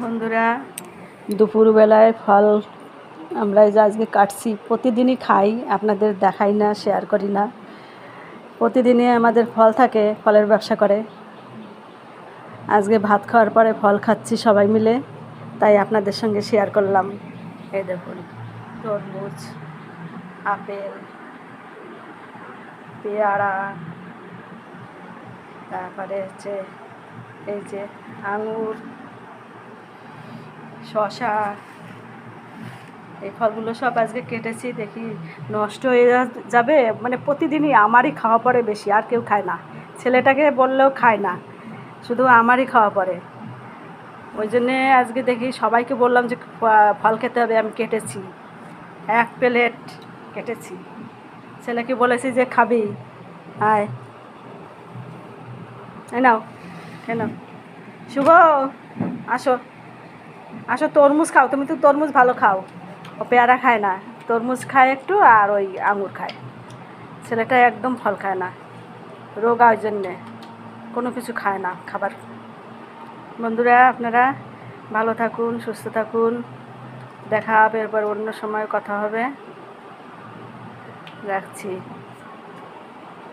বন্ধুরা, দুপুরবেলায় ফল আমরা এই যে আজকে কাটছি। প্রতিদিনই খাই, আপনাদের দেখাই না, শেয়ার করি না। প্রতিদিনই আমাদের ফল থাকে, ফলের ব্যবসা করে। আজকে ভাত খাওয়ার পরে ফল খাচ্ছি সবাই মিলে, তাই আপনাদের সঙ্গে শেয়ার করলাম। এই দেখুন, তরমুজ, আপেল, পেয়ারা, তারপরে হচ্ছে এই যে আঙুর, শসা। এই ফলগুলো সব আজকে কেটেছি, দেখি নষ্ট হয়ে যাবে। মানে প্রতিদিনই আমারই খাওয়া পড়ে বেশি, আর কেউ খায় না। ছেলেটাকে বললেও খায় না, শুধু আমারই খাওয়া পড়ে। ওই জন্যে আজকে দেখি সবাইকে বললাম যে ফল খেতে হবে, আমি কেটেছি 1 প্লেট কেটেছি। ছেলেকে বলেছি যে খাবি, আয় নাও নাও, শুভ আসো আসো, তরমুজ খাও, তুমি তো তরমুজ ভালো খাও। ও পেয়ারা খায় না, তরমুজ খায় একটু, আর ওই আঙুর খায়। ছেলেটা একদম ফল খায় না, রোগা, ওই জন্যে কোনো কিছু খায় না খাবার। বন্ধুরা, আপনারা ভালো থাকুন, সুস্থ থাকুন। দেখা হবে এরপর, অন্য সময় কথা হবে। রাখছি।